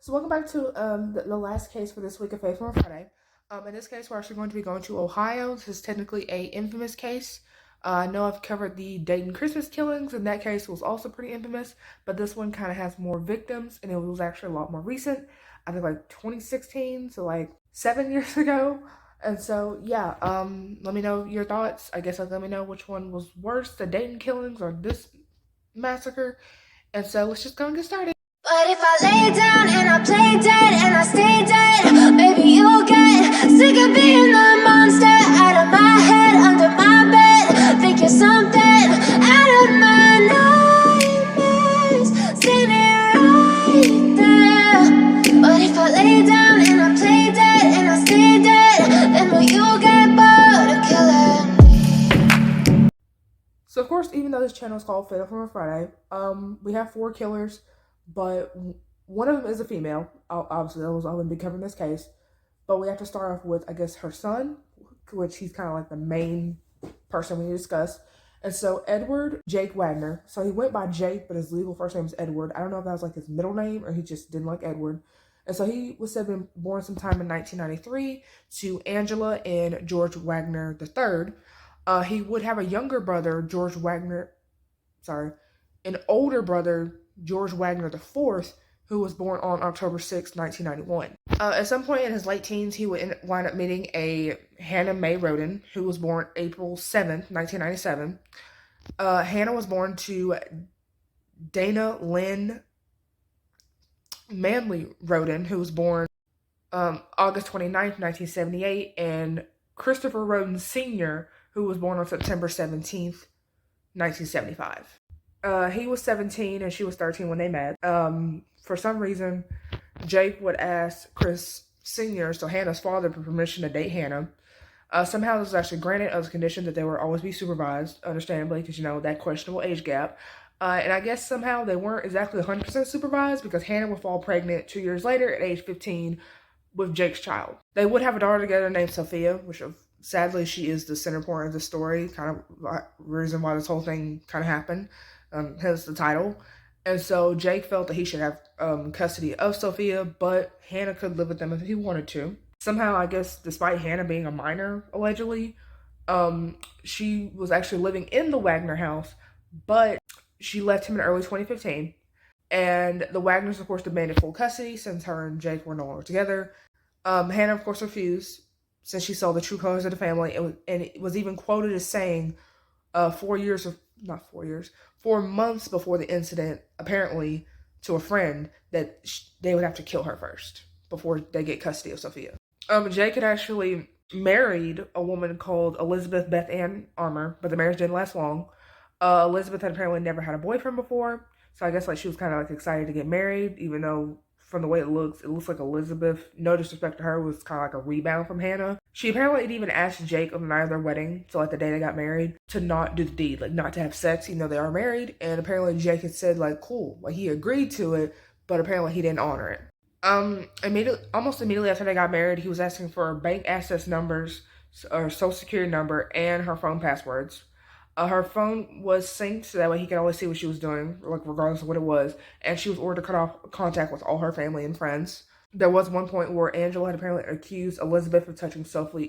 So welcome back to the last case for this week of Faithful on Friday. In this case, we're actually going to be going to Ohio. This is technically a infamous case. I know I've covered the Dayton Christmas killings, and that case was also pretty infamous, but this one kind of has more victims, and it was actually a lot more recent. I think like 2016, so like 7 years ago. And so, yeah, let me know your thoughts. I guess let me know which one was worse, the Dayton killings or this massacre. And so let's just go and get started. But if I lay down and I play dead and I stay dead, maybe you'll get sick of being the monster out of my head, under my bed. Think you're something out of my nightmares, standing right there. But if I lay down and I play dead and I stay dead, then will you get bored of killing me? So of course, even though this channel is called Fatal from a Friday, we have 4 killers, but one of them is a female. Obviously, I wouldn't be covering this case, but we have to start off with, I guess, her son, which he's kind of like the main person we discuss. And so Edward Jake Wagner. So he went by Jake, but his legal first name is Edward. I don't know if that was like his middle name or he just didn't like Edward. And so he was said to be born sometime in 1993 to Angela and George Wagner III. He would have a younger brother, an older brother, George Wagner IV, who was born on October 6, 1991. At some point in his late teens, he would wind up meeting a Hannah Mae Roden, who was born April 7th, 1997. Hannah was born to Dana Lynn Manley Roden, who was born August 29th, 1978, and Christopher Roden Sr., who was born on September 17th, 1975. He was 17 and she was 13 when they met. For some reason, Jake would ask Chris Sr., so Hannah's father, for permission to date Hannah. Somehow this was actually granted on the condition that they would always be supervised, understandably, because, that questionable age gap. And I guess somehow they weren't exactly 100% supervised because Hannah would fall pregnant 2 years later at age 15 with Jake's child. They would have a daughter together named Sophia, which sadly she is the center point of the story, kind of reason why this whole thing kind of happened, hence the title. And so Jake felt that he should have custody of Sophia, but Hannah could live with them if he wanted to. Somehow, I guess, despite Hannah being a minor, allegedly, she was actually living in the Wagner house, but she left him in early 2015. And the Wagners, of course, demanded full custody since her and Jake were no longer together. Hannah, of course, refused since she saw the true colors of the family. It was even quoted as saying 4 months before the incident, apparently, to a friend, that they would have to kill her first before they get custody of Sophia. Jake had actually married a woman called Elizabeth Beth Ann Armour, but the marriage didn't last long. Elizabeth had apparently never had a boyfriend before, so I guess she was kind of excited to get married, even though from the way it looks like Elizabeth, no disrespect to her, was kind of a rebound from Hannah. She apparently had even asked Jake on the night of their wedding, so the day they got married, to not do the deed, not to have sex, even though they are married. And apparently Jake had said cool, he agreed to it, but apparently he didn't honor it. Almost immediately after they got married, he was asking for bank access numbers, or social security number, and her phone passwords. Her phone was synced so that way he could always see what she was doing, regardless of what it was. And she was ordered to cut off contact with all her family and friends. There was one point where Angela had apparently accused Elizabeth of touching Sophia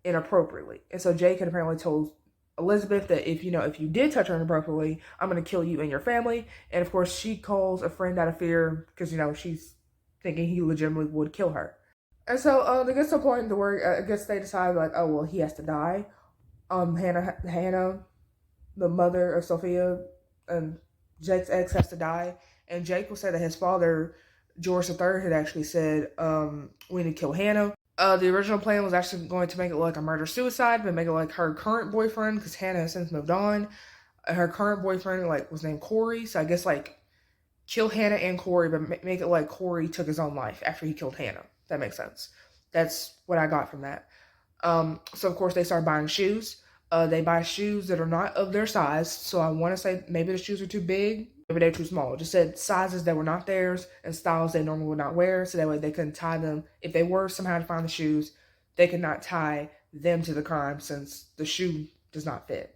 inappropriately. And so Jake had apparently told Elizabeth that if you did touch her inappropriately, I'm going to kill you and your family. And of course, she calls a friend out of fear because, she's thinking he legitimately would kill her. And so they get to a point where I guess they decide oh, well, he has to die. Hannah, the mother of Sophia, and Jake's ex has to die. And Jake will say that his father, George III, had actually said, we need to kill Hannah. The original plan was actually going to make it a murder-suicide, but make it her current boyfriend, because Hannah has since moved on. Her current boyfriend, was named Corey, so I guess, kill Hannah and Corey, but make it Corey took his own life after he killed Hannah. That makes sense. That's what I got from that. So of course they start buying shoes. They buy shoes that are not of their size. So I want to say maybe the shoes are too big, maybe they're too small. It just said sizes that were not theirs and styles they normally would not wear. So that way they couldn't tie them. If they were somehow to find the shoes, they could not tie them to the crime since the shoe does not fit.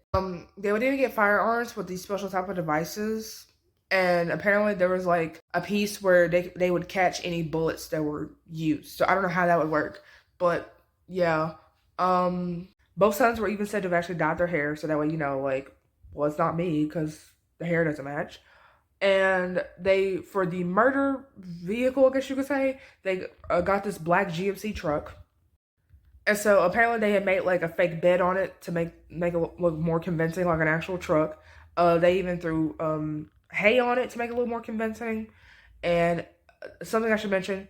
They would even get firearms with these special type of devices. And apparently there was like a piece where they would catch any bullets that were used. So I don't know how that would work, but yeah. Um, both sons were even said to have actually dyed their hair, so that way like, well, it's not me because the hair doesn't match. And they, for the murder vehicle, I guess you could say, they got this black GMC truck. And so apparently they had made like a fake bed on it to make it look more convincing, like an actual truck. They even threw hay on it to make it a little more convincing. And something I should mention: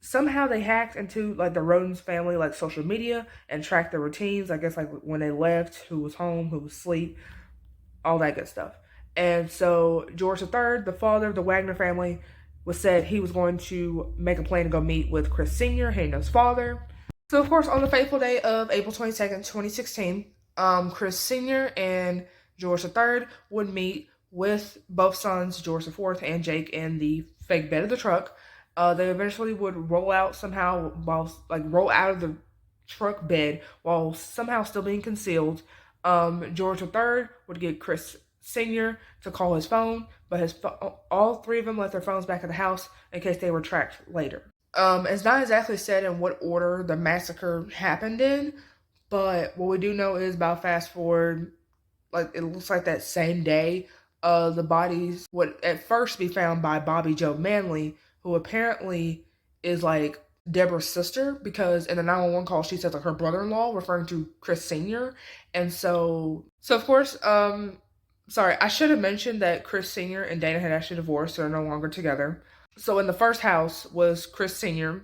somehow they hacked into like the Rodens family like social media and tracked their routines. I guess like when they left, who was home, who was asleep, all that good stuff. And so George III, the father of the Wagner family, was said he was going to make a plan to go meet with Chris Sr., Hannah's father. So of course, on the fateful day of April 22nd, 2016, Chris Sr. and George III would meet with both sons, George IV and Jake, in the fake bed of the truck. They eventually would roll out somehow, roll out of the truck bed while somehow still being concealed. George III would get Chris Sr. to call his phone, but all three of them left their phones back at the house in case they were tracked later. It's not exactly said in what order the massacre happened in, but what we do know is, about fast forward, like it looks like that same day, the bodies would at first be found by Bobby Joe Manley, who apparently is like Deborah's sister, because in the 911 call she says like her brother-in-law, referring to Chris Sr. And so of course, sorry, I should have mentioned that Chris Sr. and Dana had actually divorced, so they're no longer together. So in the first house was Chris Sr.,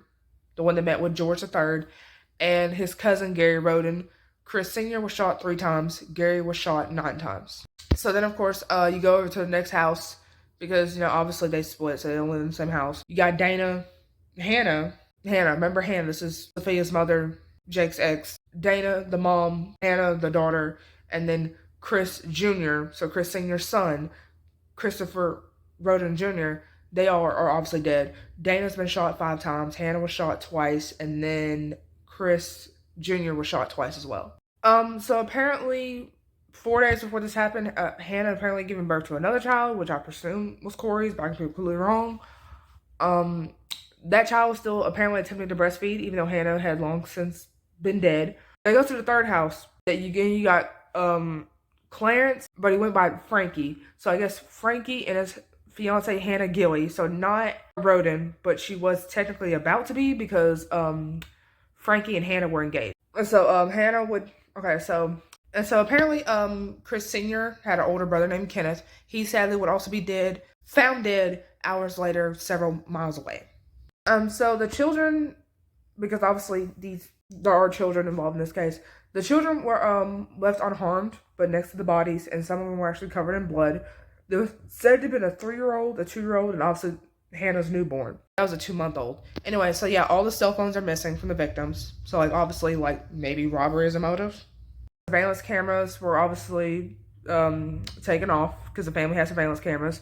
the one that met with George III, and his cousin Gary Roden. Chris Sr. was shot 3 times. Gary was shot 9 times. So then, of course, you go over to the next house because, obviously they split, so they don't live in the same house. You got Hannah, remember Hannah? This is Sophia's mother, Jake's ex. Dana, the mom, Hannah, the daughter, and then Chris Jr., so Chris Sr.'s son, Christopher Roden Jr., they all are obviously dead. Dana's been shot 5 times, Hannah was shot twice, and then Chris Jr. was shot twice as well. So apparently 4 days before this happened, Hannah apparently giving birth to another child, which I presume was Corey's, but I could be completely wrong. That child was still apparently attempting to breastfeed, even though Hannah had long since been dead. They go to the third house. That you got Clarence, but he went by Frankie. So I guess Frankie and his fiance Hannah Gilly. So not Roden, but she was technically about to be, because Frankie and Hannah were engaged. And so Hannah would so apparently Chris Sr. had an older brother named Kenneth. He sadly would also be found dead hours later, several miles away. So the children, because obviously there are children involved in this case, the children were left unharmed, but next to the bodies, and some of them were actually covered in blood. There was said to have been a 3-year-old, a 2-year-old, and obviously Hannah's newborn. That was a 2-month-old. Anyway, so yeah, all the cell phones are missing from the victims. So like obviously like maybe robbery is a motive. Surveillance cameras were obviously taken off because the family has surveillance cameras.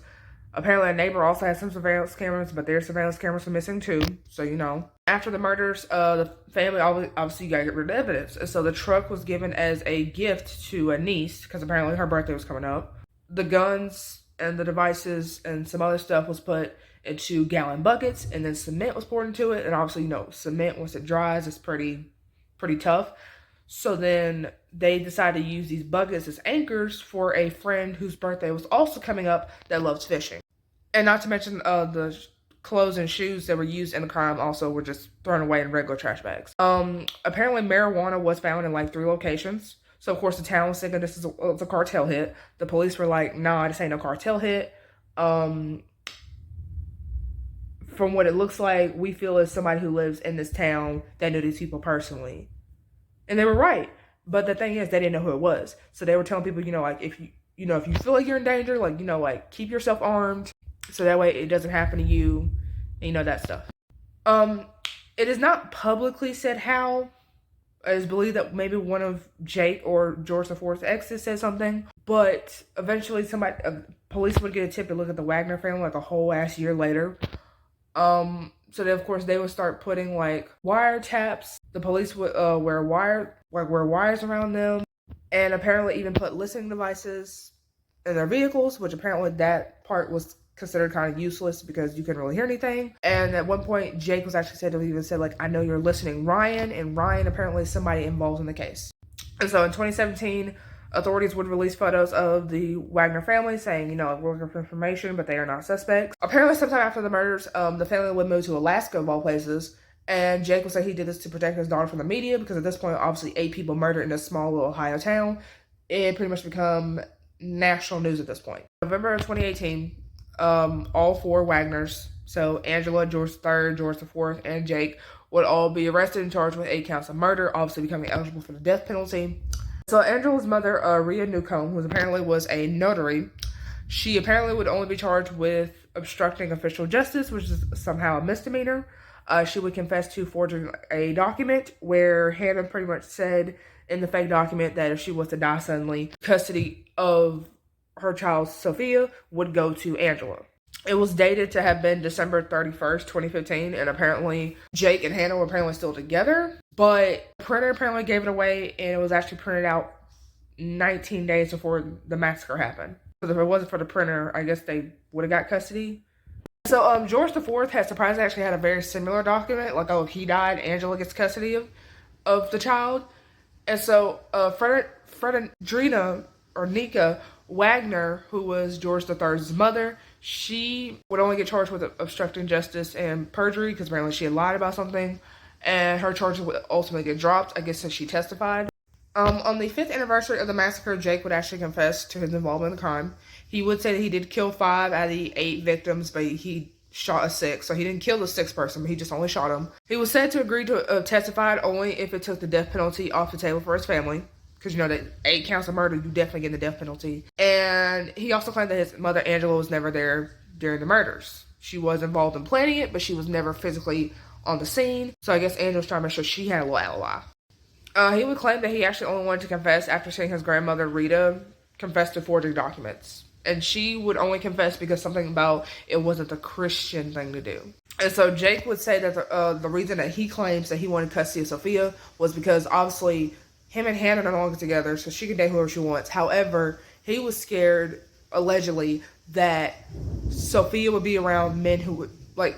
Apparently, a neighbor also had some surveillance cameras, but their surveillance cameras were missing too. So after the murders, the family obviously got to get rid of evidence. And so the truck was given as a gift to a niece because apparently her birthday was coming up. The guns and the devices and some other stuff was put into gallon buckets, and then cement was poured into it. And obviously, cement once it dries is pretty tough. So then they decided to use these buckets as anchors for a friend whose birthday was also coming up that loves fishing. And not to mention the clothes and shoes that were used in the crime also were just thrown away in regular trash bags. Apparently marijuana was found in like 3 locations. So of course the town was thinking this is a cartel hit. The police were like, nah, this ain't no cartel hit. From what it looks like, we feel it's somebody who lives in this town that knew these people personally. And they were right. But the thing is, they didn't know who it was. So they were telling people, like, if you feel like you're in danger, like, keep yourself armed. So that way it doesn't happen to you. And that stuff. It is not publicly said how. It is believed that maybe one of Jake or George IV's exes said something. But eventually police would get a tip to look at the Wagner family like a whole ass year later. So then, of course, they would start putting like wiretaps. The police would wear wires around them, and apparently even put listening devices in their vehicles, which apparently that part was considered kind of useless because you couldn't really hear anything. And at one point, Jake was actually said to even said, like, I know you're listening, Ryan. And Ryan apparently is somebody involved in the case. And so in 2017, authorities would release photos of the Wagner family saying, you know, we're looking for information, but they are not suspects. Apparently, sometime after the murders, the family would move to Alaska, of all places. And Jake would say he did this to protect his daughter from the media because at this point, obviously, 8 people murdered in this small little Ohio town. It pretty much become national news at this point. November of 2018, all 4 Wagners, so Angela, George III, George IV, and Jake, would all be arrested and charged with 8 counts of murder, obviously becoming eligible for the death penalty. So Angela's mother, Rhea Newcomb, who apparently was a notary, she apparently would only be charged with obstructing official justice, which is somehow a misdemeanor. She would confess to forging a document where Hannah pretty much said in the fake document that if she was to die suddenly, custody of her child, Sophia, would go to Angela. It was dated to have been December 31st, 2015, and apparently Jake and Hannah were apparently still together, but the printer apparently gave it away, and it was actually printed out 19 days before the massacre happened. So if it wasn't for the printer, I guess they would have got custody. So George IV had surprisingly actually had a very similar document, like, oh, if he died, Angela gets custody of the child. And so Fredrina, or Nika Wagner, who was George III's mother, she would only get charged with obstructing justice and perjury because apparently she had lied about something, and her charges would ultimately get dropped, I guess, since she testified. On the 5th anniversary of the massacre, Jake would actually confess to his involvement in the crime. He would say that he did kill 5 out of the 8 victims, but he shot a 6th, so he didn't kill the 6th person, but he just only shot him. He was said to agree to testify only if it took the death penalty off the table for his family, because you know that 8 counts of murder, you definitely get the death penalty. And he also claimed that his mother, Angela, was never there during the murders. She was involved in planning it, but she was never physically on the scene, so I guess Angela was trying to make sure she had a little alibi. He would claim that he actually only wanted to confess after seeing his grandmother, Rita, confess to forging documents. And she would only confess because something about it wasn't the Christian thing to do. And so Jake would say that the reason that he claims that he wanted custody of Sophia was because obviously him and Hannah are no longer together, so she can date whoever she wants. However, he was scared, allegedly, that Sophia would be around men who would, like,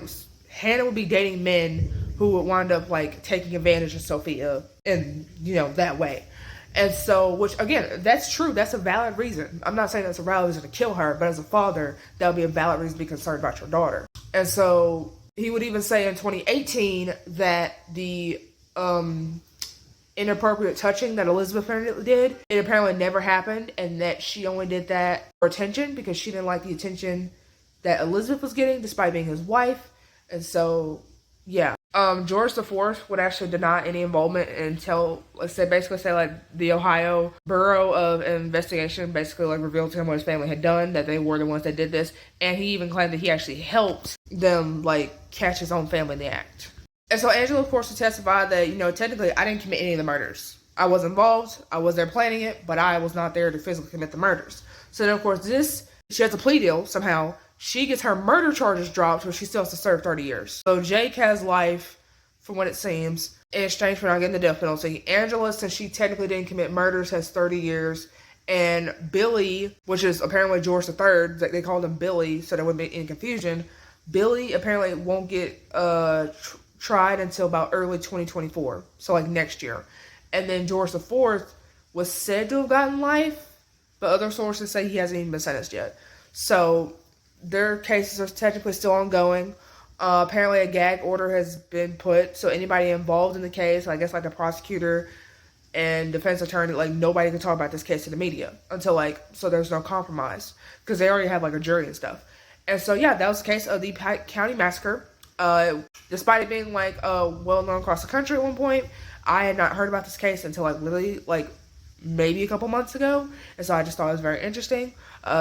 Hannah would be dating men who would wind up, like, taking advantage of Sophia in, you know, that way. And so, which, again, that's true. That's a valid reason. I'm not saying that's a valid reason to kill her, but as a father, that would be a valid reason to be concerned about your daughter. And so, he would even say in 2018 that the inappropriate touching that Elizabeth apparently did, it apparently never happened, and that she only did that for attention because she didn't like the attention that Elizabeth was getting despite being his wife. And so, yeah. George IV would actually deny any involvement until, basically say like the Ohio Bureau of Investigation basically like revealed to him what his family had done, that they were the ones that did this, and he even claimed that he actually helped them like catch his own family in the act. And so Angela, of course, would testify that, you know, technically I didn't commit any of the murders. I was involved, I was there planning it, but I was not there to physically commit the murders. So then, of course, she has a plea deal somehow. She gets her murder charges dropped, but she still has to serve 30 years. So Jake has life, from what it seems, in exchange for not getting the death penalty. Angela, since she technically didn't commit murders, has 30 years. And Billy, which is apparently George III, they called him Billy, so there wouldn't be any confusion. Billy apparently won't get tried until about early 2024, so like next year. And then George IV was said to have gotten life, but other sources say he hasn't even been sentenced yet. So their cases are technically still ongoing. Apparently a gag order has been put, so anybody involved in the case, I guess like the prosecutor and defense attorney, like nobody can talk about this case to the media until like, so there's no compromise because they already have like a jury and stuff. And so yeah, that was the case of the County Massacre. Despite it being like well known across the country at one point, I had not heard about this case until like literally like maybe a couple months ago, and so I just thought it was very interesting,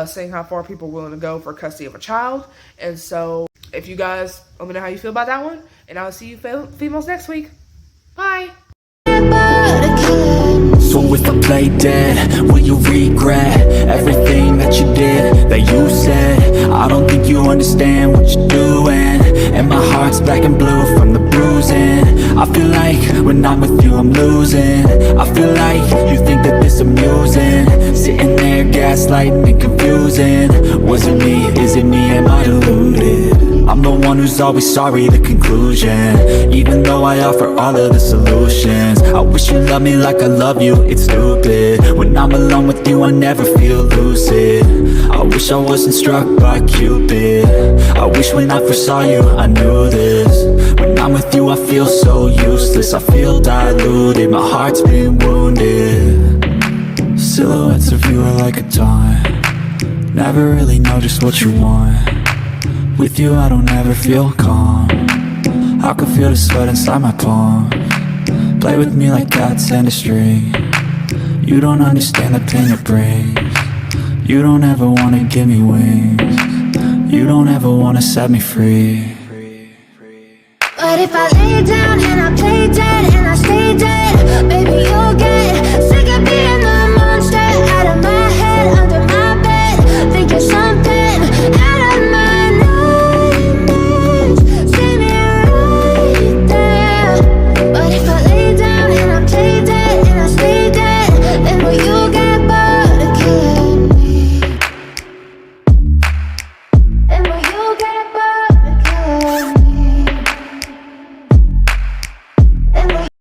seeing how far people are willing to go for custody of a child. And so if you guys let me know how you feel about that one, and I'll see you females next week. Bye. So if I play dead, will you regret everything that you did, that you said? I don't think you understand what you're doing, and my heart's black and blue from the bruising. I feel like when I'm with you I'm losing. I feel like you think that this amusing, sitting there gaslighting and confusing. Was it me? Is it me? Am I deluded? I'm the one who's always sorry, the conclusion. Even though I offer all of the solutions, I wish you loved me like I love you, it's stupid. When I'm alone with you I never feel lucid. I wish I wasn't struck by Cupid. I wish when I first saw you I knew this. When I'm with you I feel so useless, I feel diluted, my heart's been wounded. Silhouettes of you are like a taunt, never really know just what you want. With you I don't ever feel calm, I can feel the sweat inside my palm. Play with me like cats and a string, you don't understand the pain it brings. You don't ever wanna give me wings, you don't ever wanna set me free. But if I lay down and I play dead and I stay dead, baby you'll get